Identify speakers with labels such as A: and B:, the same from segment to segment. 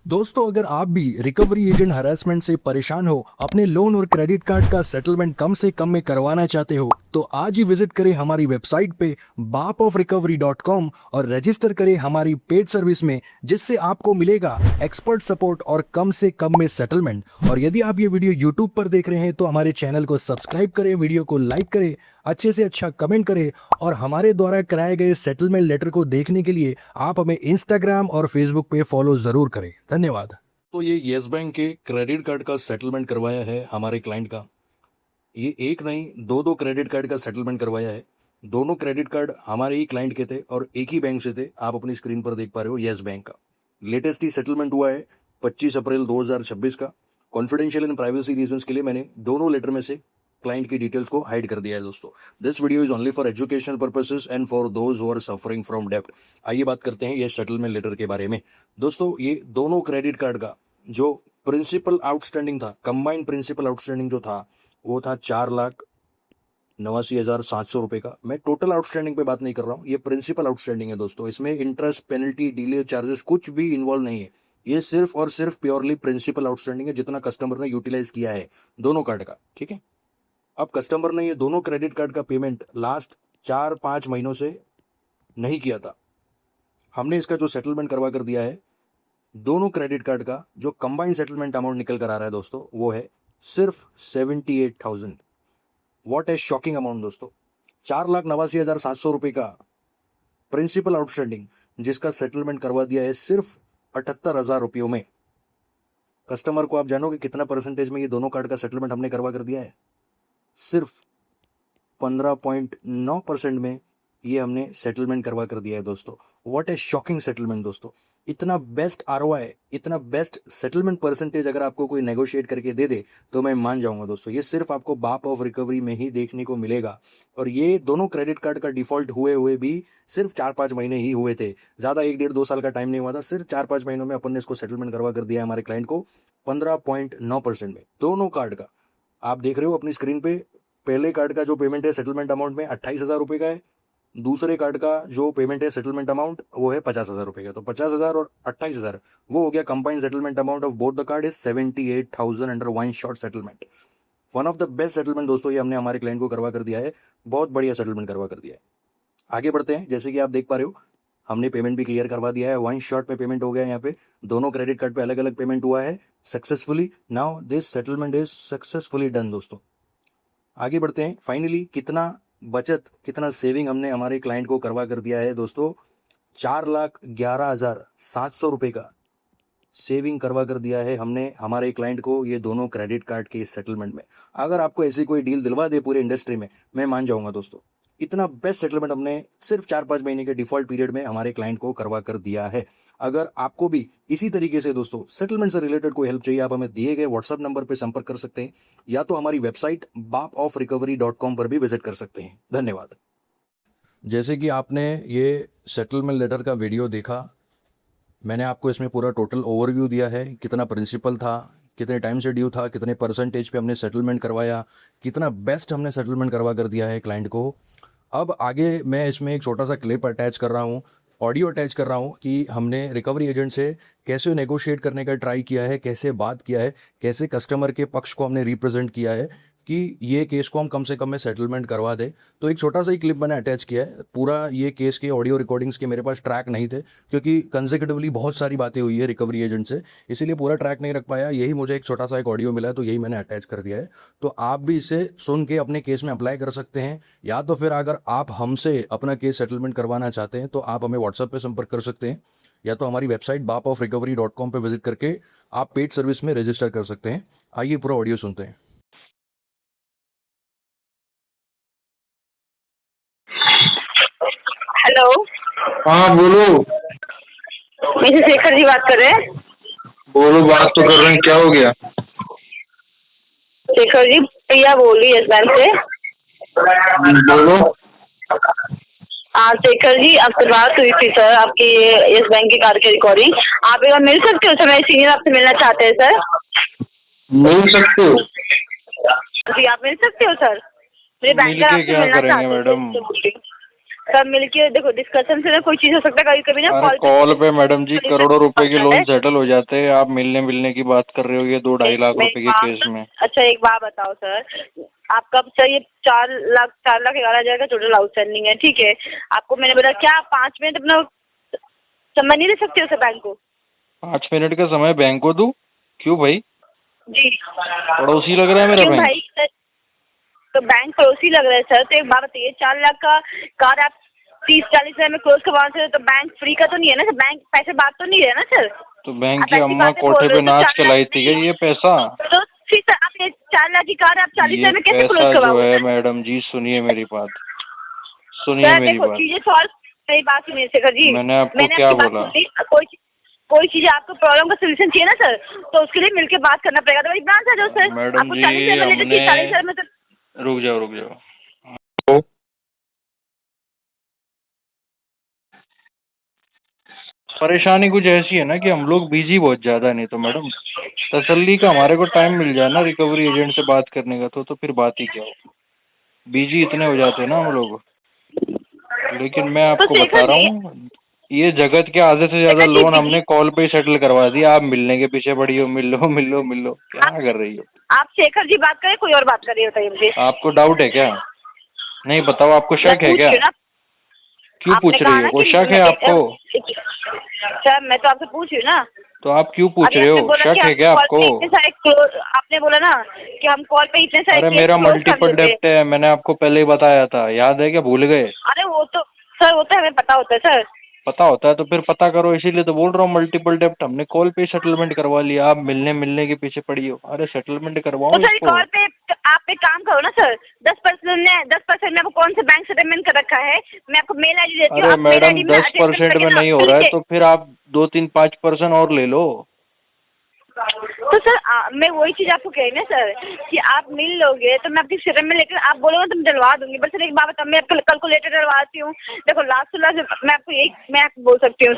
A: दोस्तों, अगर आप भी रिकवरी एजेंट हरासमेंट से परेशान हो, अपने लोन और क्रेडिट कार्ड का सेटलमेंट कम से कम में करवाना चाहते हो, तो आज ही विजिट करें हमारी वेबसाइट पे bapofrecovery.com और रजिस्टर करें हमारी पेड सर्विस में, जिससे आपको मिलेगा एक्सपर्ट सपोर्ट और कम से कम में सेटलमेंट। और यदि आप ये वीडियो यूट्यूब पर देख रहे हैं तो हमारे चैनल को सब्सक्राइब करें, वीडियो को लाइक करें, अच्छे से अच्छा कमेंट करें और हमारे द्वारा कराए गए सेटलमेंट लेटर को देखने के लिए आप हमें इंस्टाग्राम और फेसबुक पे फॉलो जरूर करें। धन्यवाद।
B: तो ये येस बैंक के क्रेडिट कार्ड का सेटलमेंट करवाया है हमारे क्लाइंट का। ये एक नहीं दो क्रेडिट कार्ड का सेटलमेंट करवाया है। दोनों क्रेडिट कार्ड हमारे ही क्लाइंट के थे और एक ही बैंक से थे। आप अपनी स्क्रीन पर देख पा रहे हो येस बैंक का लेटेस्ट ही सेटलमेंट हुआ है 25 अप्रैल 2026 का। कॉन्फिडेंशियल एंड प्राइवेसी रीजंस के लिए मैंने दोनों लेटर में से क्लाइंट की डिटेल्स को हाइड कर दिया है। दोस्तों, this video is only for educational purposes and for those who are suffering from डेब्ट। आइए बात करते हैं ये सेटलमेंट लेटर के बारे में। दोस्तों, ये दोनों क्रेडिट कार्ड का जो प्रिंसिपल आउटस्टैंडिंग था, कंबाइंड प्रिंसिपल आउटस्टैंडिंग जो था वो था 4,89,700 रुपए का। मैं टोटल आउटस्टैंडिंग पे बात नहीं कर रहा हूँ, ये प्रिंसिपल आउटस्टैंडिंग है दोस्तों। इसमें इंटरेस्ट, पेनल्टी, डिले चार्जेस कुछ भी इन्वॉल्व नहीं है। ये सिर्फ और सिर्फ प्योरली प्रिंसिपल आउटस्टैंडिंग है, जितना कस्टमर ने यूटिलाइज किया है दोनों कार्ड का। ठीक है, अब कस्टमर ने ये दोनों क्रेडिट कार्ड का पेमेंट लास्ट 4-5 महीनों से नहीं किया था। हमने इसका जो सेटलमेंट करवा कर दिया है, दोनों क्रेडिट कार्ड का जो कंबाइंड सेटलमेंट अमाउंट निकल कर आ रहा है दोस्तों, वो है सिर्फ 78,000। व्हाट ए शॉकिंग अमाउंट दोस्तों। 4,89,700 रुपए का प्रिंसिपल आउटस्टैंडिंग, जिसका सेटलमेंट करवा दिया है सिर्फ 78,000 रुपयों में। कस्टमर को आप जानोगे कितना परसेंटेज में ये दोनों कार्ड का सेटलमेंट हमने करवा कर दिया है? सिर्फ 15.9% में ये हमने सेटलमेंट करवा कर दिया है दोस्तों। व्हाट ए शॉकिंग सेटलमेंट दोस्तों। इतना बेस्ट आरओआई, इतना बेस्ट सेटलमेंट परसेंटेज अगर आपको कोई नेगोशिएट करके दे दे तो मैं मान जाऊंगा दोस्तों। ये सिर्फ आपको बाप ऑफ रिकवरी में ही देखने को मिलेगा। और ये दोनों क्रेडिट कार्ड का डिफॉल्ट हुए हुए भी सिर्फ 4-5 महीने ही हुए थे, ज्यादा 1-1.5-2 साल का टाइम नहीं हुआ था। सिर्फ 4-5 महीनों में अपन ने इसको सेटलमेंट करवा कर दिया है हमारे क्लाइंट को 15.9% में, दोनों कार्ड का। आप देख रहे हो अपनी स्क्रीन पे, पहले कार्ड का जो पेमेंट है सेटलमेंट अमाउंट में 28,000 रुपए का है। दूसरे कार्ड का जो पेमेंट है सेटलमेंट अमाउंट वो है 50,000 रुपए का। तो 50,000 और 28,000 वो हो गया combined settlement amount of both the card is 78,000 under one shot settlement. One of the best settlement दोस्तों, ये हमने हमारे क्लाइंट को करवा कर दिया है। बहुत बढ़िया सेटलमेंट करवा कर दिया है। आगे बढ़ते हैं। जैसे कि आप देख पा रहे हो, हमने पेमेंट भी क्लियर करवा दिया है। वन शॉट में पेमेंट हो गया है। यहाँ पे दोनों क्रेडिट कार्ड पे अलग अलग पेमेंट हुआ है successfully. Now this settlement is successfully done दोस्तों। आगे बढ़ते हैं। फाइनली कितना बचत, कितना सेविंग हमने हमारे क्लाइंट को करवा कर दिया है दोस्तों। 4,11,700 रुपए का सेविंग करवा कर दिया है हमने हमारे क्लाइंट को ये दोनों क्रेडिट कार्ड के सेटलमेंट में। अगर आपको ऐसी कोई डील दिलवा दे पूरे इंडस्ट्री में, मैं मान जाऊंगा दोस्तों। इतना बेस्ट सेटलमेंट हमने सिर्फ 4-5 महीने के डिफॉल्ट पीरियड में हमारे क्लाइंट को करवा कर दिया है। अगर आपको भी इसी तरीके से दोस्तों सेटलमेंट से रिलेटेड कोई हेल्प चाहिए, आप हमें दिए गए व्हाट्सएप नंबर पर संपर्क कर सकते हैं, या तो हमारी वेबसाइट bapofrecovery.com पर भी विजिट कर सकते हैं। धन्यवाद। जैसे कि आपने ये सेटलमेंट लेटर का वीडियो देखा, मैंने आपको इसमें पूरा टोटल ओवरव्यू दिया है। कितना प्रिंसिपल था, कितने टाइम से ड्यू था, कितने परसेंटेज पे हमने सेटलमेंट करवाया, कितना बेस्ट हमने सेटलमेंट करवा कर दिया है क्लाइंट को। अब आगे मैं इसमें एक छोटा सा क्लिप अटैच कर रहा हूँ, ऑडियो अटैच कर रहा हूँ कि हमने रिकवरी एजेंट से कैसे नेगोशिएट करने का ट्राई किया है, कैसे बात किया है, कैसे कस्टमर के पक्ष को हमने रिप्रेजेंट किया है कि ये केस को हम कम से कम में सेटलमेंट करवा दें। तो एक छोटा सा ही क्लिप मैंने अटैच किया है। पूरा ये केस के ऑडियो रिकॉर्डिंग्स के मेरे पास ट्रैक नहीं थे, क्योंकि कंसेक्यूटिवली बहुत सारी बातें हुई है रिकवरी एजेंट से, इसीलिए पूरा ट्रैक नहीं रख पाया। यही मुझे एक छोटा सा एक ऑडियो मिला है, तो यही मैंने अटैच कर दिया है। तो आप भी इसे सुन के अपने केस में अप्लाई कर सकते हैं, या तो फिर अगर आप हमसे अपना केस सेटलमेंट करवाना चाहते हैं तो आप हमें व्हाट्सएप पर संपर्क कर सकते हैं, या तो हमारी वेबसाइट bapofrecovery.com पर विजिट करके आप पेड सर्विस में रजिस्टर कर सकते हैं। आइए पूरा ऑडियो सुनते हैं।
C: हेलो,
D: हाँ बोलो।
C: मिसेस शेखर जी बात कर रहे हैं।
D: बोलो, बात तो कर रहे हैं, क्या हो गया?
C: शेखर जी, प्रिया बोल रही है यस बैंक से।
D: बोलो।
C: हाँ शेखर जी, आपसे बात हुई थी सर, आपकी यस बैंक की कार्ड की रिकॉर्डिंग। आप एक बार मिल सकते हो सर? मेरे सीनियर आपसे मिलना चाहते हैं सर।
D: मिल सकते हो?
C: जी आप मिल सकते हो सर, मेरे बैंकर आपसे
D: क्या
C: मिलना
D: करेंगे
C: चाहते हैं
D: मैडम?
C: सब मिलके देखो, डिस्कशन से ना कोई चीज हो सकता है, कभी कभी ना
D: अरे
C: कॉल
D: कॉल पे मैडम जी करोड़ों रुपए के लोन
C: है।
D: सेटल हो जाते हैं, आप मिलने मिलने की बात कर रहे हो ये 2-2.5 लाख रुपए के केस में।
C: अच्छा एक बात बताओ सर, आपका चाहिए 4,11,000 का टोटल आउटस्टैंडिंग है, ठीक है। आपको मैंने बोला क्या आप 5 मिनट अपना समय नहीं दे सकते हो सर बैंक को?
D: 5 मिनट का समय बैंक को दूं? क्यों भाई,
C: जी
D: पड़ोसी लग रहा है मेरा
C: क्यों
D: बैंक?
C: भाई सर? तो बैंक पड़ोसी लग रहा है सर, तो एक बात बताइए, 4 लाख का कार आप 30-40 हजार में क्लोज करवा से, तो बैंक फ्री का तो नहीं है ना सर? बैंक पैसे बात तो नहीं है ना सर?
D: तो बैंक
C: आप
D: की
C: ऐसी
D: अम्मा
C: बातें बोल
D: कोठे
C: रहे
D: पे
C: हो तो
D: नाच
C: 4
D: के
C: लाख
D: लाई थी क्या ये पैसा?
C: तो फिर सर आप ये 4 लाख की कार आप 40
D: ये
C: हजार में कैसे
D: पैसा
C: क्लोज
D: जो
C: करवाओगे
D: है
C: सर?
D: मैडम जी, सुनिए मेरी बात, सुनिए
C: सर
D: मेरी
C: देखो
D: बात।
C: चीजें सॉल्व, मेरी बात सुनिए शेखर जी,
D: मैंने आपको क्या
C: आपकी बात
D: बोला?
C: सुनी। कोई चीज आपको प्रॉब्लम का सोल्यूशन चाहिए ना सर, तो उसके लिए मिलके बात करना पड़ेगा। तो मेरी ब्रांच आ जाओ सर,
D: मैडम
C: आपको
D: जी
C: 40 हजार में लेटर चाहिए, 40 हजार में तो
D: रुक जाओ रुक जाओ। परेशानी कुछ ऐसी है ना कि हम लोग बिजी बहुत ज्यादा, नहीं तो मैडम तसल्ली का हमारे को टाइम मिल जाए ना रिकवरी एजेंट से बात करने का, तो फिर बात ही क्या हो। बिजी इतने हो जाते हैं ना हम लोग। लेकिन मैं आपको बता
C: शेखर
D: रहा
C: जी,
D: हूँ, ये जगत के आधे से ज्यादा
C: शेखर
D: लोन
C: जी
D: हमने कॉल पे ही सेटल करवा दिया। आप मिलने के पीछे पड़ी हो, मिल लो मिल लो मिल लो, क्या
C: आप
D: कर रही हो?
C: आप शेखर जी बात करें, कोई और बात करिए, बताइए मुझे।
D: आपको डाउट है क्या? नहीं बताओ, आपको
C: मैं
D: शक है
C: पूछ
D: क्या?
C: रही हूँ ना,
D: क्यों
C: आपने
D: पूछ
C: कहा
D: रही हो?
C: ना
D: कोई
C: कि
D: शक है आपको?
C: सर मैं तो आपसे पूछ रही हूँ ना।
D: तो आप क्यों पूछ
C: अभी
D: रहे
C: आपने
D: हो?
C: बोला कि
D: शक है
C: हम
D: क्या
C: कॉल
D: आपको?
C: पे इतने सारे क्लोज, आपने बोला ना कि हम कॉल पे इतने सारे
D: अरे
C: केस
D: मेरा
C: क्लोज कर
D: मल्टीपल
C: देते हैं।
D: डेप्ट है, मैंने आपको पहले ही बताया था, याद है क्या? भूल गए?
C: अरे वो तो सर, वो तो हमें पता होता है सर।
D: पता होता है तो फिर पता करो, इसीलिए तो बोल रहा हूँ मल्टीपल डेप्ट हमने कॉल पे सेटलमेंट करवा लिया। आप मिलने मिलने के पीछे पड़ी हो। अरे सेटलमेंट
C: तो
D: करवाओ
C: सर
D: इसको।
C: कॉल पे आप एक काम करो ना सर, 10% में आपको कौन से बैंक सेटलमेंट कर रखा है, मैं आपको मेल आईडी देती हूँ,
D: अरे
C: आप मेल
D: मैडम
C: आईडी में अटैचमेंट
D: 10%
C: करके
D: में
C: ना
D: नहीं हो रहा है
C: लीजिए।
D: तो फिर आप 2-3-5% और ले लो।
C: तो सर मैं वही चीज आपको कह रही ना सर, कि आप मिल लोगे तो मैं आपकी सेटलमेंट लेटर आप बोलोगे तो मैं डलवा दूंगी। बस सर एक बात बताओ, मैं कल को लेटर डलवाती हूँ, देखो लास्ट टू लास्ट मैं आपको यही मैं आपको बोल सकती हूँ।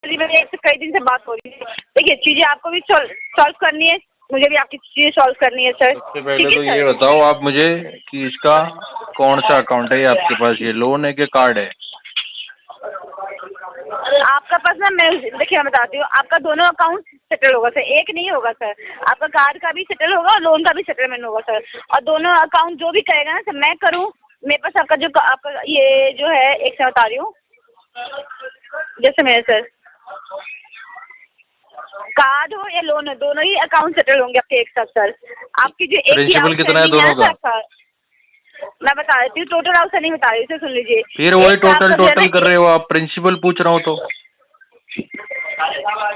C: मेरी एक से कई दिन से बात हो रही है, देखिए चीजें आपको भी सॉल्व करनी है, मुझे भी आपकी चीजें सॉल्व करनी है सर।
D: सबसे पहले
C: ठीक
D: तो
C: है
D: ये
C: सर,
D: बताओ आप मुझे कि इसका कौन सा अकाउंट है ये आपके पास, ये लोन है कि कार्ड है?
C: आपका पास ना, मैं देखिए मैं बताती हूँ, आपका दोनों अकाउंट सेटल होगा सर, एक नहीं होगा सर। आपका कार्ड का भी सेटल होगा और लोन का भी सेटलमेंट होगा सर। और दोनों अकाउंट जो भी करेगा ना सर मैं करूँ, मेरे पास आपका ये जो है, एक से बता रही हूँ, जैसे मेरे सर कार्ड हो या लोन हो, दोनों ही अकाउंट सेटल होंगे आपके एक साथ सर। आपकी जो एक ही
D: प्रिंसिपल कितना है
C: आउटस्टैंडिंग
D: दोनों
C: है
D: का?
C: ना सर, मैं बता देती हूँ, टोटल आउटस्टैंडिंग बता रही हूँ सर, सुन लीजिए।
D: फिर वही
C: एक का
D: टोटल
C: आपका जो है
D: टोटल कर
C: ना,
D: रहे हो आप, प्रिंसिपल पूछ रहा हूँ तो।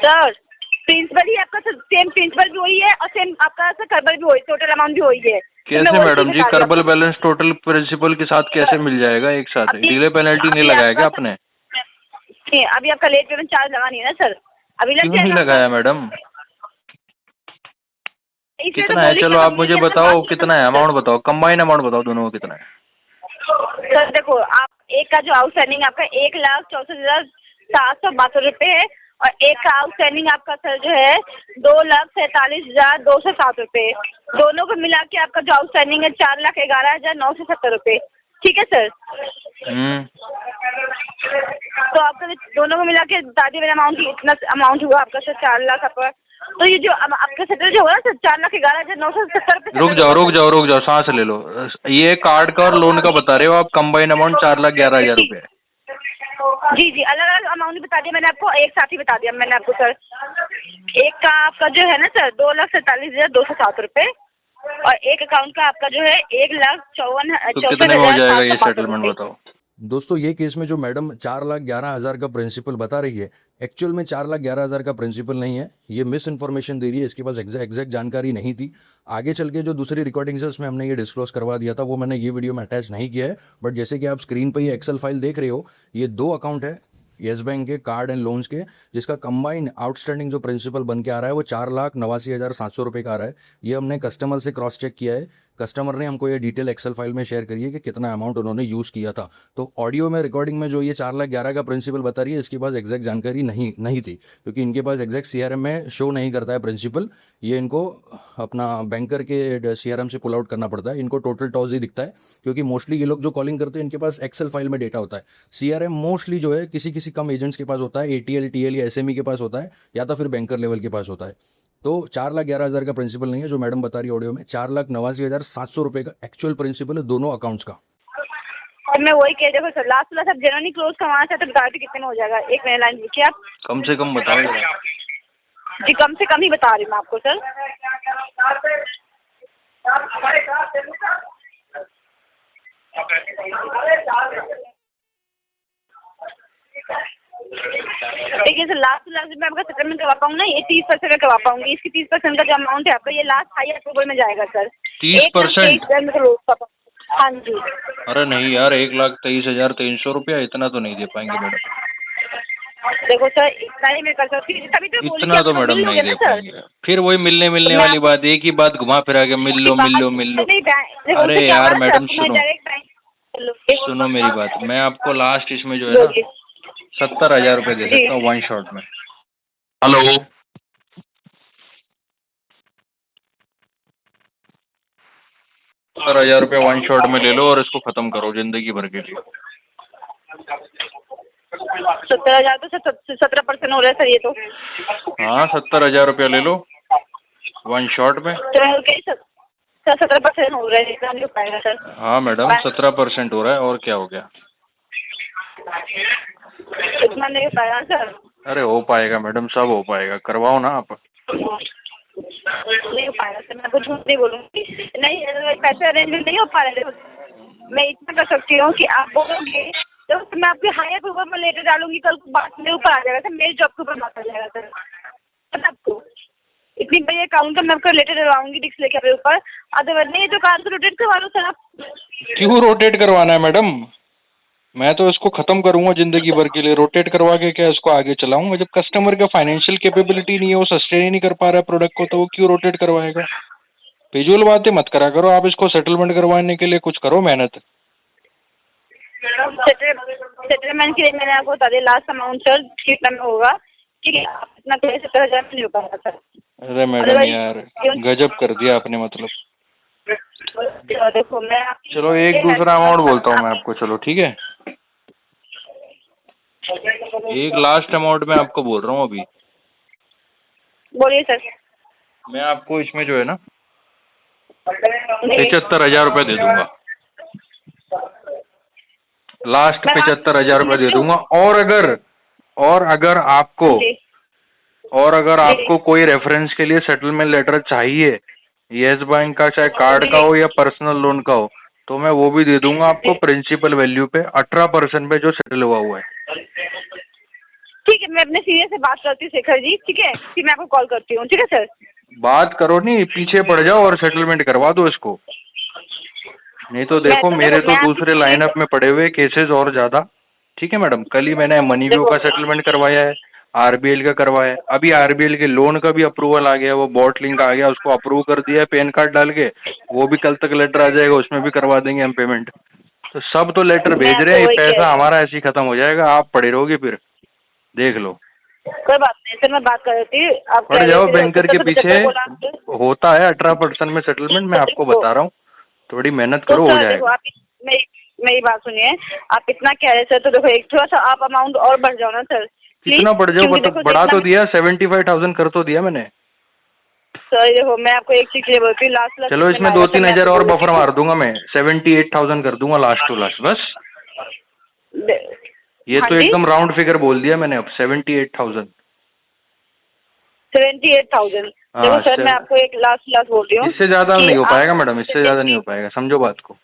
C: सर प्रिंसिपल ही आपका सर, सेम प्रिंसिपल भी वही है और सेम आपका सर कर्बल भी वही, टोटल अमाउंट भी वही है। तो मैं
D: कैसे
C: वही चीज
D: मैडम जी,
C: बता रही हूँ
D: कर्बल
C: आपको।
D: बैलेंस टोटल प्रिंसिपल के साथ कैसे मिल जाएगा एक साथ?
C: अभी
D: डिले पेनल्टी नहीं
C: अभी
D: लगाया
C: आपका
D: क्या
C: सर,
D: आपने?
C: नहीं, अभी आपका लेट पेमेंट चार्ज लगा नहीं है ना सर, अभी
D: क्यों
C: लग
D: नहीं
C: जाएगा आपका।
D: लगाया मैडम?
C: इसलिए तो
D: कितना है?
C: बोली कि
D: चलो
C: हम
D: आप मुझे
C: मिलके अपना
D: बताओ
C: बात
D: कितना है,
C: करें।
D: अमाउंट बताओ, कंबाइन अमाउंट बताओ दोनों का कितना है।
C: सर देखो, आप एक का जो आउटस्टैंडिंग आपका 1,64,772 है, और एक का आउटस्टैंडिंग आपका सर जो है 2,47,207 दोनों को मिला के आपका जो आउटस्टैंडिंग है 4,11,970 ठीक है सर। तो आपका दोनों को मिला के बता दिए मेरा अमाउंट, इतना अमाउंट हुआ आपका सर 4 लाख आपका। तो ये जो आपका सेटल जो होगा ना सर 4,11,970
D: रुक
C: सेटल
D: जाओ
C: होगा
D: रुक
C: सर।
D: जाओ रुक जाओ, सांस ले लो। ये कार्ड का और लोन का बता रहे हो आप, कंबाइन अमाउंट 4,11,000 रुपए है।
C: जी जी, अलग अलग अमाउंट बता दिया मैंने आपको, एक साथ ही बता दिया मैंने आपको सर। एक का आपका जो है ना सर 2,47,207 और एक अकाउंट का आपका जो है
D: तो कितने में हो जाएगा ये
C: 1,64,772
D: सेटलमेंट बताओ?
A: दोस्तों ये केस में जो मैडम 4,11,000 का प्रिंसिपल बता रही है, एक्चुअल में 4,11,000 का प्रिंसिपल नहीं है, ये मिस इन्फॉर्मेशन दे रही है, इसके पास एग्जैक्ट जानकारी नहीं थी। आगे चल के जो दूसरी रिकॉर्डिंग्स है उसमें हमने ये डिस्क्लोज करवा दिया था, वो मैंने ये वीडियो में अटैच नहीं किया है। बट जैसे कि आप स्क्रीन पर ये एक्सेल फाइल देख रहे हो, ये 2 अकाउंट है येस बैंक के कार्ड एंड लोन्स के, जिसका कंबाइंड आउटस्टैंडिंग जो प्रिंसिपल बन के आ रहा है वो 4,89,700 रुपये का आ रहा है। ये हमने कस्टमर से क्रॉस चेक किया है,
B: कस्टमर ने हमको ये डिटेल एक्सेल फाइल में शेयर करी है कि कितना अमाउंट उन्होंने यूज़ किया था। तो ऑडियो में रिकॉर्डिंग में जो ये 4,11,000 का प्रिंसिपल बता रही है, इसके पास एग्जैक्ट जानकारी नहीं थी, क्योंकि इनके पास एग्जैक्ट सीआरएम में शो नहीं करता है प्रिंसिपल। ये इनको अपना बैंकर के सीआरएम से पुल आउट करना पड़ता है। इनको टोटल टॉस ही दिखता है, क्योंकि मोस्टली ये लोग जो कॉलिंग करते हैं इनके पास एक्सेल फाइल में डेटा होता है। सीआरएम मोस्टली जो है किसी कम एजेंट्स के पास होता है, एटीएल टीएल या एसएमई के पास होता है, या तो फिर बैंकर लेवल के पास होता है। तो 4,11,000 का प्रिंसिपल नहीं है जो मैडम बता रही है ऑडियो में, 4,89,700 रुपये का एक्चुअल प्रिंसिपल है दोनों अकाउंट्स का।
C: और मैं वही कह देखो सर, लास्ट वाला सब जनरली क्लोज करवाना चाहते तो गारंटी कितने में हो जाएगा? एक मेरा लाइन लिखिए आप।
D: कम से कम बताओ।
C: जी कम से कम ही बता रही हूँ मैं आपको सर। देखिए सर, लास्ट मैं आपका सेटलमेंट करवा पाऊंगी ना, ये 30% का करवा पाऊंगी। इसकी 30% का जो अमाउंट है आपका, ये लास्ट हाई अप्रूवल में जाएगा सर।
D: 30%?
C: हाँ जी।
D: अरे नहीं यार, 1,23,300 रुपया इतना तो नहीं दे पाएंगे मैडम।
C: देखो सर, इतना ही मैं कर सकती हूँ, तभी तो बोली
D: इतना
C: कि
D: तो
C: आपका
D: मैडम
C: बिल हो
D: नहीं
C: गया
D: दे
C: ना सर।
D: पाएंगे। फिर वही मिलने वाली बात, एक ही बात घुमा फिरा के मिल लो। अरे यार मैडम सुनो मेरी बात, मैं आपको लास्ट इसमें जो है ना 70,000 रुपये दे सकता हूँ वन शॉट में।
E: हेलो,
D: 70,000 रुपये वन शॉट में ले लो और इसको खत्म करो जिंदगी भर के लिए।
C: 70,000 तो 17% हो रहा है सर ये तो।
D: हाँ 70,000 रुपया ले लो वन शॉट में।
C: सर 17% हो रहा है, इतना नहीं हो पाएगा सर।
D: हाँ मैडम 17% हो रहा है, और क्या हो गया?
C: इतना नहीं हो पाएगा सर।
D: अरे हो पाएगा मैडम, सब हो पाएगा, करवाओ ना आप।
C: नहीं हो पाएगा सर, मैं कुछ नहीं बोलूँगी। नहीं, पैसे अरेंजमेंट नहीं हो पा रहे। मैं इतना कर सकती हूँ कि आप बोलोगे तो मैं आपके हायर अप्रूवल में लेटर डालूंगी, कल को बात मेरे ऊपर आ जाएगा सर, मेरे जॉब के ऊपर बात आ जाएगा सर। आपको इतनी बड़ी अकाउंट का मैं आपका लेटर डलवाऊंगी डिस्क लेके अपने ऊपर। अदरवाइज नहीं तो कार को रोटेट करवा लो सर आप।
D: क्यों रोटेट करवाना है मैडम? मैं तो इसको खत्म करूंगा जिंदगी भर के लिए। रोटेट करवा के क्या इसको आगे चलाऊंगा? जब कस्टमर का फाइनेंशियल कैपेबिलिटी नहीं है, वो सस्टेन ही नहीं कर पा रहा है प्रोडक्ट को, तो वो क्यों रोटेट करवाएगा? फिजूल बातें मत करा करो आप। इसको सेटलमेंट करवाने के लिए कुछ करो मेहनत।
C: सेटलमेंट के लिए मैंने आपको बता दिया लास्ट अमाउंट सर कितना में होगा, ठीक है? इतना 70,000 में नहीं हो पाएगा सर।
D: अरे मैडम यार गजब कर दिया आपने, मतलब।
C: देखो मैं
D: चलो एक दूसरा अमाउंट बोलता हूँ मैं आपको, चलो ठीक है? एक लास्ट अमाउंट मैं आपको बोल रहा हूँ अभी।
C: बोलिए सर।
D: मैं आपको इसमें जो है ना 75,000 रुपये दे दूंगा, लास्ट 75,000 रुपये दे दूंगा। और अगर आपको कोई रेफरेंस के लिए सेटलमेंट लेटर चाहिए, यस बैंक का, चाहे कार्ड का हो या पर्सनल लोन का हो, तो मैं वो भी दे दूंगा आपको प्रिंसिपल वैल्यू पे 18% पे जो सेटल हुआ है।
C: ठीक है, मैं अपने सीनियर से बात करती हूँ शेखर जी, ठीक है? फिर मैं आपको कॉल करती हूँ, ठीक है सर?
D: बात करो नहीं, पीछे पड़ जाओ और सेटलमेंट करवा दो इसको। नहीं तो देखो मेरे तो दूसरे लाइनअप में पड़े हुए केसेस और ज्यादा। ठीक है मैडम, कल ही मैंने मनीव्यू का सेटलमेंट करवाया है, आरबीएल का करवाया है, अभी आरबीएल के लोन का भी अप्रूवल आ गया, वो बॉट लिंक आ गया, उसको अप्रूव कर दिया पैन कार्ड डाल के, वो भी कल तक लेटर आ जाएगा, उसमें भी करवा देंगे हम पेमेंट। तो सब तो लेटर भेज रहे हैं, ये पैसा हमारा ऐसे ही खत्म हो जाएगा, आप पड़े रहोगे फिर, देख लो।
C: कोई बात नहीं सर, मैं बात कर रही थी। आप
D: पड़ जाओ बैंकर के पीछे, होता है 18% में सेटलमेंट, मैं आपको बता रहा हूँ, थोड़ी मेहनत करो, हो जाएगा।
C: मेरी बात सुनिए, आप इतना कह रहे सर, तो देखो एक थोड़ा सा आप अमाउंट और बढ़ जाओ ना सर।
D: कितना बढ़ जाओ? मतलब बढ़ा तो दिया, 75,000 कर तो दिया मैंने।
C: सर देखो मैं आपको एक चीज बोलती हूँ, लास्ट
D: चलो इसमें 2-3 हजार और बफर मार दूंगा मैं, 78,000 कर दूंगा लास्ट टू लास्ट, बस। ये तो एकदम राउंड फिगर बोल दिया मैंने अब, 78,000।
C: 78,000। देखो सर मैं आपको एक लास्ट बोल रही हूँ,
D: इससे ज्यादा नहीं हो पाएगा मैडम, इससे ज्यादा नहीं हो पाएगा, समझो बात को।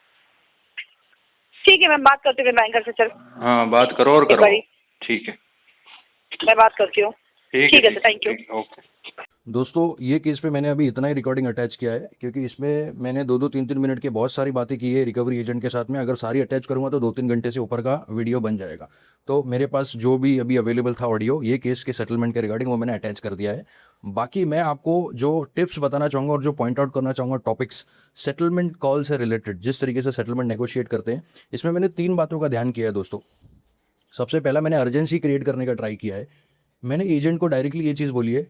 C: ठीक है, मैं बात करती हूँ बैंकर से सर।
D: हाँ बात करो और करो, ठीक है?
C: मैं बात करती हूँ। ठीक है सर, थैंक यू।
D: ओके।
B: दोस्तों ये केस पे मैंने अभी इतना ही रिकॉर्डिंग अटैच किया है, क्योंकि इसमें मैंने 2-3 मिनट के बहुत सारी बातें की है रिकवरी एजेंट के साथ में। अगर सारी अटैच करूँगा तो 2-3 घंटे से ऊपर का वीडियो बन जाएगा। तो मेरे पास जो भी अभी अवेलेबल था ऑडियो ये केस के सेटलमेंट के रिगार्डिंग, वो मैंने अटैच कर दिया है। बाकी मैं आपको जो टिप्स बताना चाहूँगा और जो पॉइंट आउट करना चाहूँगा टॉपिक्स सेटलमेंट कॉल से रिलेटेड, जिस तरीके से सेटलमेंट नेगोशिएट करते हैं, इसमें मैंने 3 बातों का ध्यान किया है दोस्तों। सबसे पहला, मैंने अर्जेंसी क्रिएट करने का ट्राई किया है। मैंने एजेंट को डायरेक्टली ये चीज़ बोली है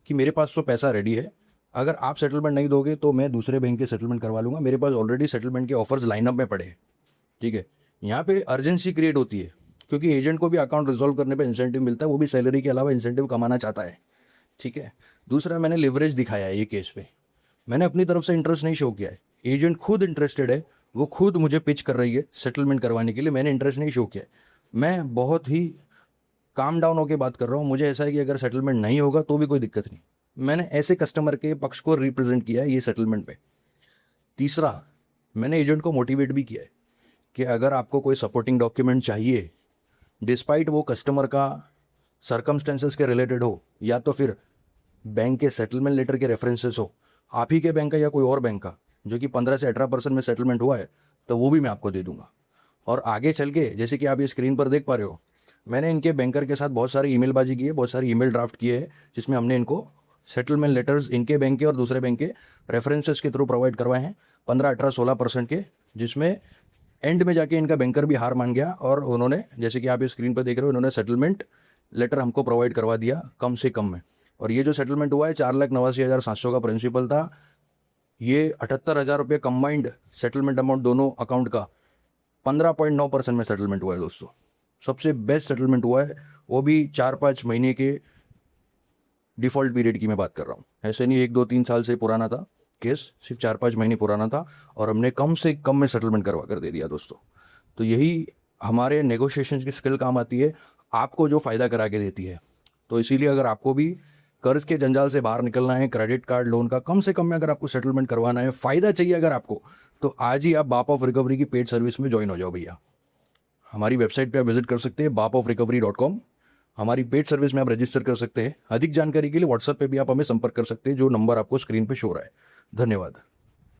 B: कि मेरे पास तो पैसा रेडी है, अगर आप सेटलमेंट नहीं दोगे तो मैं दूसरे बैंक के सेटलमेंट करवा लूँगा, मेरे पास ऑलरेडी सेटलमेंट के ऑफर्स लाइनअप में पड़े हैं। ठीक है, यहाँ पे अर्जेंसी क्रिएट होती है क्योंकि एजेंट को भी अकाउंट रिजॉल्व करने पे इंसेंटिव मिलता है, वो भी सैलरी के अलावा इंसेंटिव कमाना चाहता है। ठीक है, दूसरा, मैंने लिवरेज दिखाया है ये केस पे। मैंने अपनी तरफ से इंटरेस्ट नहीं शो किया है, एजेंट खुद इंटरेस्टेड है, वो खुद मुझे पिच कर रही है सेटलमेंट करवाने के लिए, मैंने इंटरेस्ट नहीं शो किया है। मैं बहुत ही काम डाउन होकर बात कर रहा हूँ। मुझे ऐसा है कि अगर सेटलमेंट नहीं होगा तो भी कोई दिक्कत नहीं, मैंने ऐसे कस्टमर के पक्ष को रिप्रेजेंट किया है ये सेटलमेंट पे। तीसरा, मैंने एजेंट को मोटिवेट भी किया है कि अगर आपको कोई सपोर्टिंग डॉक्यूमेंट चाहिए, डिस्पाइट वो कस्टमर का सर्कमस्टेंसेस के रिलेटेड हो या तो फिर बैंक के सेटलमेंट लेटर के रेफरेंसेस हो, आप ही के बैंक का या कोई और बैंक का, जो कि 15 से 18% में सेटलमेंट हुआ है, तो वो भी मैं आपको दे दूंगा। और आगे चल के, जैसे कि आप ये स्क्रीन पर देख पा रहे हो, मैंने इनके बैंकर के साथ बहुत सारी ईमेलबाजी की है, बहुत सारी ईमेल ड्राफ्ट किए हैं, जिसमें हमने इनको सेटलमेंट लेटर्स इनके बैंक के और दूसरे बैंक के रेफरेंसेस के थ्रू प्रोवाइड करवाए हैं 15, 18, 16% के, जिसमें एंड में जाके इनका बैंकर भी हार मान गया और उन्होंने, जैसे कि आप ये स्क्रीन पर देख रहे हो, उन्होंने सेटलमेंट लेटर हमको प्रोवाइड करवा दिया कम से कम में। और ये जो सेटलमेंट हुआ है 4,89,700 का प्रिंसिपल था। ये 78,000 रुपये कंबाइंड सेटलमेंट अमाउंट दोनों अकाउंट का 15.9% में सेटलमेंट हुआ है दोस्तों। सबसे बेस्ट सेटलमेंट हुआ है, वो भी 4-5 महीने के डिफ़ॉल्ट पीरियड की मैं बात कर रहा हूँ। ऐसे नहीं 1-2-3 साल से पुराना था केस, सिर्फ 4-5 महीने पुराना था और हमने कम से कम में सेटलमेंट करवा कर दे दिया दोस्तों। तो यही हमारे नेगोशिएशन की स्किल काम आती है, आपको जो फ़ायदा करा के देती है। तो इसीलिए अगर आपको भी कर्ज के जंजाल से बाहर निकलना है, क्रेडिट कार्ड लोन का कम से कम में अगर आपको सेटलमेंट करवाना है, फ़ायदा चाहिए अगर आपको, तो आज ही आप बाप ऑफ रिकवरी की पेड सर्विस में ज्वाइन हो जाओ भैया। हमारी वेबसाइट पे आप विजिट कर सकते हैं bapofrecovery.com। हमारी पेड सर्विस में आप रजिस्टर कर सकते हैं। अधिक जानकारी के लिए व्हाट्सएप पे भी आप हमें संपर्क कर सकते हैं, जो नंबर आपको स्क्रीन पे शो हो रहा है। धन्यवाद।